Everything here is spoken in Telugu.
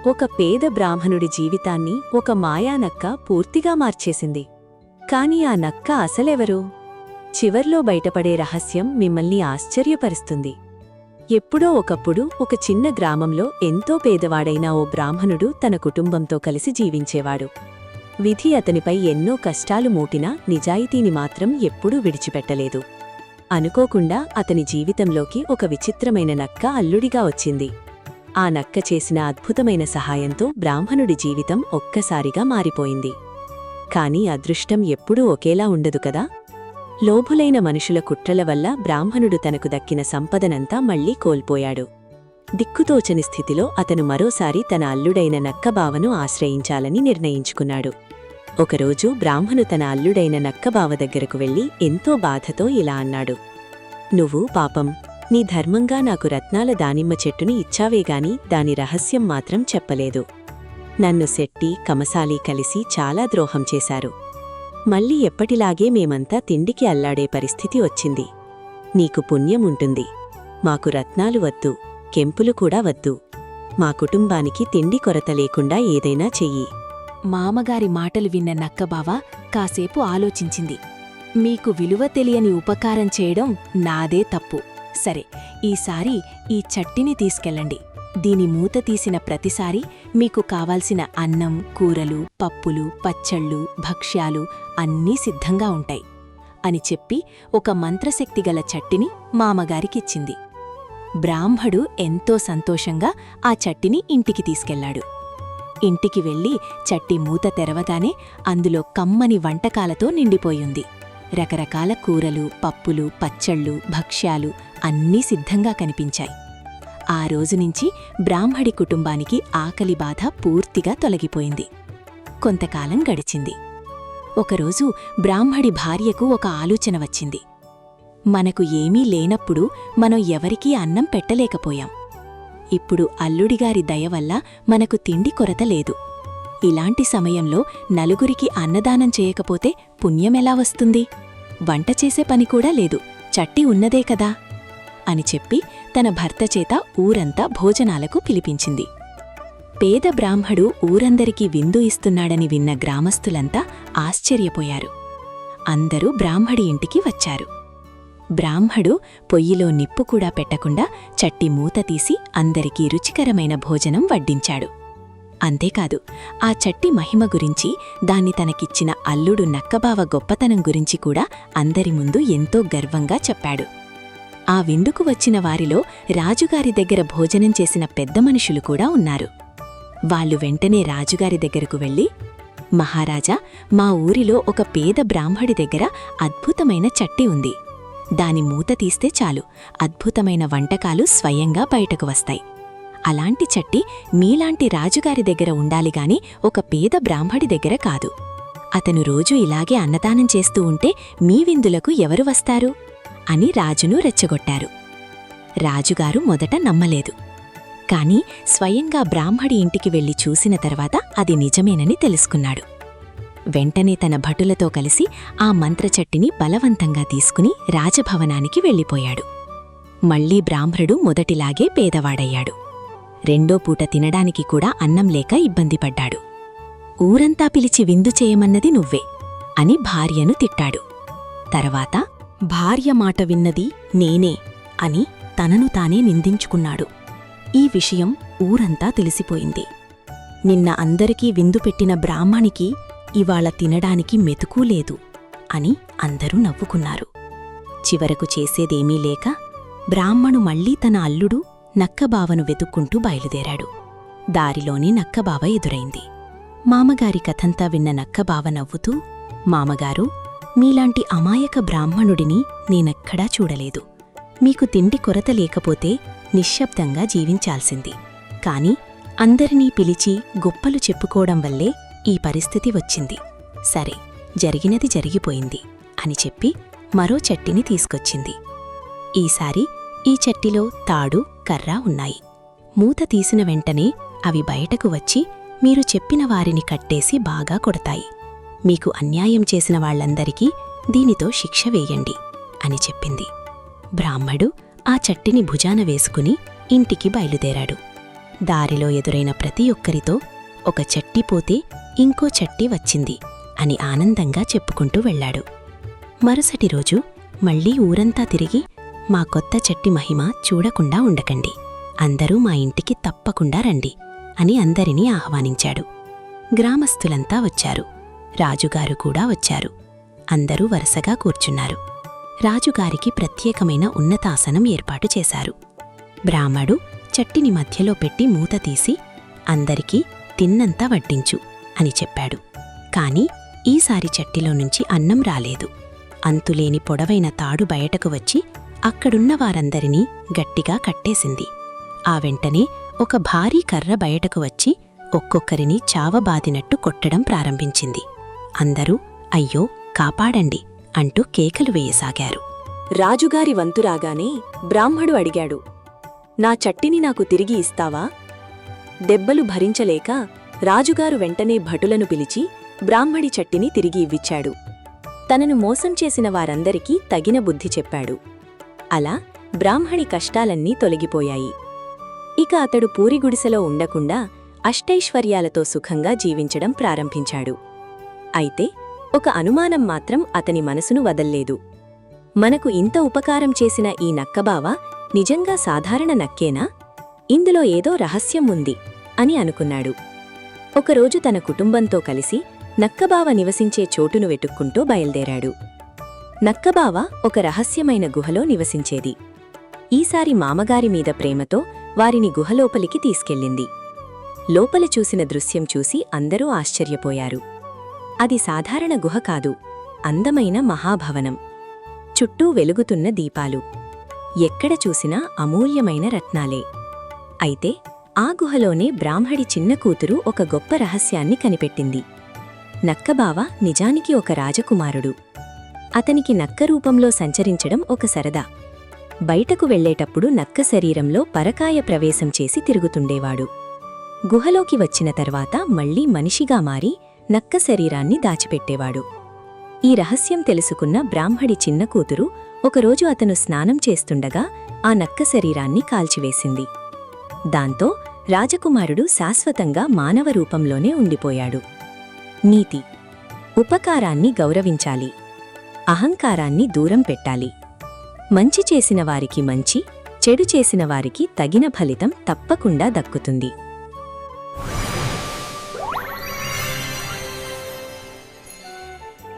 ఒక పేద బ్రాహ్మణుడి జీవితాన్ని ఒక మాయానక్క పూర్తిగా మార్చేసింది. కాని ఆ నక్క అసలెవరు? చివర్లో బయటపడే రహస్యం మిమ్మల్ని ఆశ్చర్యపరుస్తుంది. ఎప్పుడో ఒకప్పుడు ఒక చిన్న గ్రామంలో ఎంతో పేదవాడైన ఓ బ్రాహ్మణుడు తన కుటుంబంతో కలిసి జీవించేవాడు. విధి అతనిపై ఎన్నో కష్టాలు మూటినా నిజాయితీని మాత్రం ఎప్పుడూ విడిచిపెట్టలేదు. అనుకోకుండా అతని జీవితంలోకి ఒక విచిత్రమైన నక్క అల్లుడిగా వచ్చింది. ఆ నక్క చేసిన అద్భుతమైన సహాయంతో బ్రాహ్మణుడి జీవితం ఒక్కసారిగా మారిపోయింది. కాని అదృష్టం ఎప్పుడూ ఒకేలా ఉండదు కదా. లోభులైన మనుషుల కుట్రల వల్ల బ్రాహ్మణుడు తనకు దక్కిన సంపదనంతా మళ్లీ కోల్పోయాడు. దిక్కుతోచని స్థితిలో అతను మరోసారి తన అల్లుడైన నక్కబావను ఆశ్రయించాలని నిర్ణయించుకున్నాడు. ఒకరోజు బ్రాహ్మణు తన అల్లుడైన నక్కబావ దగ్గరకు వెళ్లి ఎంతో బాధతో ఇలా అన్నాడు. నువ్వు పాపం నీ ధర్మంగా నాకు రత్నాల దానిమ్మ చెట్టుని ఇచ్చావేగాని దాని రహస్యం మాత్రం చెప్పలేదు. నన్ను శెట్టి కమసాలి కలిసి చాలా ద్రోహం చేశారు. మళ్ళీ ఎప్పటిలాగే మేమంతా తిండికి అల్లాడే పరిస్థితి వచ్చింది. నీకు పుణ్యం ఉంటుంది. మాకు రత్నాలు వద్దు, కెంపులు కూడా వద్దు. మా కుటుంబానికి తిండి కొరత లేకుండా ఏదైనా చెయ్యి. మామగారి మాటలు విన్న నక్కబావ కాసేపు ఆలోచించింది. మీకు విలువ తెలియని ఉపకారం చేయడం నాదే తప్పు. సరే, ఈసారి ఈ చట్టిని తీసుకెళ్ళండి. దీని మూత తీసిన ప్రతిసారి మీకు కావాల్సిన అన్నం, కూరలు, పప్పులు, పచ్చళ్ళు, భక్ష్యాలు అన్నీ సిద్ధంగా ఉంటాయి అని చెప్పి ఒక మంత్రశక్తిగల చట్టిని మామగారికిచ్చింది. బ్రాహ్మడు ఎంతో సంతోషంగా ఆ చట్టిని ఇంటికి తీసుకెళ్లాడు. ఇంటికి వెళ్లి చట్టి మూత తెరవగానే అందులో కమ్మని వంటకాలతో నిండిపోయింది. రకరకాల కూరలు, పప్పులు, పచ్చళ్ళు, భక్ష్యాలు అన్నీ సిద్ధంగా కనిపించాయి. ఆ రోజునుంచి బ్రాహ్మడి కుటుంబానికి ఆకలి బాధ పూర్తిగా తొలగిపోయింది. కొంతకాలం గడిచింది. ఒకరోజు బ్రాహ్మడి భార్యకు ఒక ఆలోచన వచ్చింది. మనకు ఏమీ లేనప్పుడు మనం ఎవరికీ అన్నం పెట్టలేకపోయాం. ఇప్పుడు అల్లుడిగారి దయవల్ల మనకు తిండి కొరత లేదు. ఇలాంటి సమయంలో నలుగురికి అన్నదానం చేయకపోతే పుణ్యమెలా వస్తుంది? వంట చేసే పని కూడా లేదు, చట్టి ఉన్నదే కదా అని చెప్పి తన భర్త చేత ఊరంతా భోజనాలకు పిలిపించింది. పేద బ్రాహ్మడు ఊరందరికీ విందు ఇస్తున్నాడని విన్న గ్రామస్తులంతా ఆశ్చర్యపోయారు. అందరూ బ్రాహ్మడి ఇంటికి వచ్చారు. బ్రాహ్మడు పొయ్యిలో నిప్పు కూడా పెట్టకుండా చట్టి మూత తీసి అందరికీ రుచికరమైన భోజనం వడ్డించాడు. అంతేకాదు, ఆ చట్టి మహిమ గురించి, దాన్ని తనకిచ్చిన అల్లుడు నక్కబావ గొప్పతనం గురించి కూడా అందరి ముందు ఎంతో గర్వంగా చెప్పాడు. ఆ విందుకు వచ్చిన వారిలో రాజుగారి దగ్గర భోజనం చేసిన పెద్ద మనుషులు కూడా ఉన్నారు. వాళ్ళు వెంటనే రాజుగారి దగ్గరకు వెళ్లి, మహారాజా, మా ఊరిలో ఒక పేద బ్రాహ్మడి దగ్గర అద్భుతమైన చట్టి ఉంది. దాని మూత తీస్తే చాలు అద్భుతమైన వంటకాలు స్వయంగా బయటకు వస్తాయి. అలాంటి చట్టి మీలాంటి రాజుగారి దగ్గర ఉండాలిగాని ఒక పేద బ్రాహ్మడి దగ్గర కాదు. అతను రోజూ ఇలాగే అన్నదానం చేస్తూ ఉంటే మీ విందులకు ఎవరు వస్తారు అని రాజును రెచ్చగొట్టారు. రాజుగారు మొదట నమ్మలేదు. కాని స్వయంగా బ్రాహ్మడి ఇంటికి వెళ్లి చూసిన తర్వాత అది నిజమేనని తెలుసుకున్నాడు. వెంటనే తన భటులతో కలిసి ఆ మంత్రచట్టిని బలవంతంగా తీసుకుని రాజభవనానికి వెళ్ళిపోయాడు. మళ్లీ బ్రాహ్మణుడు మొదటిలాగే పేదవాడయ్యాడు. రెండో పూట తినడానికి కూడా అన్నం లేక ఇబ్బందిపడ్డాడు. ఊరంతా పిలిచి విందు చేయమన్నది నువ్వే అని భార్యను తిట్టాడు. తర్వాత భార్య మాట విన్నది నేనే అని తనను తానే నిందించుకున్నాడు. ఈ విషయం ఊరంతా తెలిసిపోయింది. నిన్న అందరికీ విందు పెట్టిన బ్రాహ్మణికి ఇవాళ తినడానికి మెతుకూ లేదు అని అందరూ నవ్వుకున్నారు. చివరకు చేసేదేమీ లేక బ్రాహ్మణు మళ్లీ తన అల్లుడు నక్కబావను వెతుక్కుంటూ బయలుదేరాడు. దారిలోనే నక్కబావ ఎదురైంది. మామగారి కథంతా విన్న నక్కబావ నవ్వుతూ, మామగారు, మీలాంటి అమాయక బ్రాహ్మణుడిని నేనెక్కడా చూడలేదు. మీకు తిండి కొరత లేకపోతే నిశ్శబ్దంగా జీవించాల్సింది. కాని అందరినీ పిలిచి గొప్పలు చెప్పుకోవడం వల్లే ఈ పరిస్థితి వచ్చింది. సరే, జరిగినది జరిగిపోయింది అని చెప్పి మరో చట్టిని తీసుకొచ్చింది. ఈసారి ఈ చట్టిలో తాడు, కర్ర ఉన్నాయి. మూత తీసిన వెంటనే అవి బయటకు వచ్చి మీరు చెప్పిన వారిని కట్టేసి బాగా కొడతాయి. మీకు అన్యాయం చేసిన వాళ్లందరికీ దీనితో శిక్ష వేయండి అని చెప్పింది. బ్రాహ్మడు ఆ చట్టిని భుజాన వేసుకుని ఇంటికి బయలుదేరాడు. దారిలో ఎదురైన ప్రతి ఒక్కరితో ఒక చట్టి పోతే ఇంకో చట్టి వచ్చింది అని ఆనందంగా చెప్పుకుంటూ వెళ్ళాడు. మరుసటి రోజు మళ్లీ ఊరంతా తిరిగి మా కొత్త చట్టి మహిమ చూడకుండా ఉండకండి, అందరూ మా ఇంటికి తప్పకుండా రండి అని అందరినీ ఆహ్వానించాడు. గ్రామస్థులంతా వచ్చారు, రాజుగారు కూడా వచ్చారు. అందరూ వరుసగా కూర్చున్నారు. రాజుగారికి ప్రత్యేకమైన ఉన్నతాసనం ఏర్పాటు చేశారు. బ్రాహ్మడు చట్టిని మధ్యలో పెట్టి మూత తీసి అందరికీ తిన్నంతా వడ్డించు అని చెప్పాడు. కాని ఈసారి చట్టిలో నుంచి అన్నం రాలేదు. అంతులేని పొడవైన తాడు బయటకు వచ్చి అక్కడున్న వారందరినీ గట్టిగా కట్టేసింది. ఆ వెంటనే ఒక భారీ కర్ర బయటకు వచ్చి ఒక్కొక్కరిని చావబాదినట్టు కొట్టడం ప్రారంభించింది. అందరూ అయ్యో కాపాడండి అంటూ కేకలు వేయసాగారు. రాజుగారి వంతురాగానే బ్రాహ్మడు అడిగాడు, నా చట్టిని నాకు తిరిగి ఇస్తావా? దెబ్బలు భరించలేక రాజుగారు వెంటనే భటులను పిలిచి బ్రాహ్మడి చట్టిని తిరిగి ఇవ్విచ్చాడు. తనను మోసం చేసిన వారందరికీ తగిన బుద్ధి చెప్పాడు. అలా బ్రాహ్మడి కష్టాలన్నీ తొలగిపోయాయి. ఇక అతడు పూరిగుడిసెలో ఉండకుండా అష్టైశ్వర్యాలతో సుఖంగా జీవించడం ప్రారంభించాడు. అయితే ఒక అనుమానం మాత్రం అతని మనసును వదల్లేదు. మనకు ఇంత ఉపకారం చేసిన ఈ నక్కబావ నిజంగా సాధారణ నక్కేనా? ఇందులో ఏదో రహస్యం ఉంది అని అనుకున్నాడు. ఒకరోజు తన కుటుంబంతో కలిసి నక్కబావ నివసించే చోటును వెతుక్కుంటూ బయల్దేరాడు. నక్కబావ ఒక రహస్యమైన గుహలో నివసించేది. ఈసారి మామగారి మీద ప్రేమతో వారిని గుహలోపలికి తీసుకెళ్ళింది. లోపల చూసిన దృశ్యం చూసి అందరూ ఆశ్చర్యపోయారు. అది సాధారణ గుహ కాదు, అందమైన మహాభవనం. చుట్టూ వెలుగుతున్న దీపాలు, ఎక్కడ చూసినా అమూల్యమైన రత్నాలే. అయితే ఆ గుహలోనే బ్రాహ్మడి చిన్న కూతురు ఒక గొప్ప రహస్యాన్ని కనిపెట్టింది. నక్కబావ నిజానికి ఒక రాజకుమారుడు. అతనికి నక్క రూపంలో సంచరించడం ఒక సరదా. బయటకు వెళ్లేటప్పుడు నక్క శరీరంలో పరకాయ ప్రవేశం చేసి తిరుగుతుండేవాడు. గుహలోకి వచ్చిన తర్వాత మళ్లీ మనిషిగా మారి నక్క శరీరాన్ని దాచిపెట్టేవాడు. ఈ రహస్యం తెలుసుకున్న బ్రాహ్మడి చిన్న కూతురు ఒకరోజు అతను స్నానం చేస్తుండగా ఆ నక్క శరీరాన్ని కాల్చివేసింది. దాంతో రాజకుమారుడు శాశ్వతంగా మానవ రూపంలోనే ఉండిపోయాడు. నీతి: ఉపకారాన్ని గౌరవించాలి, అహంకారాన్ని దూరం పెట్టాలి. మంచి చేసిన వారికి మంచి, చెడు చేసిన వారికి తగిన ఫలితం తప్పకుండా దక్కుతుంది.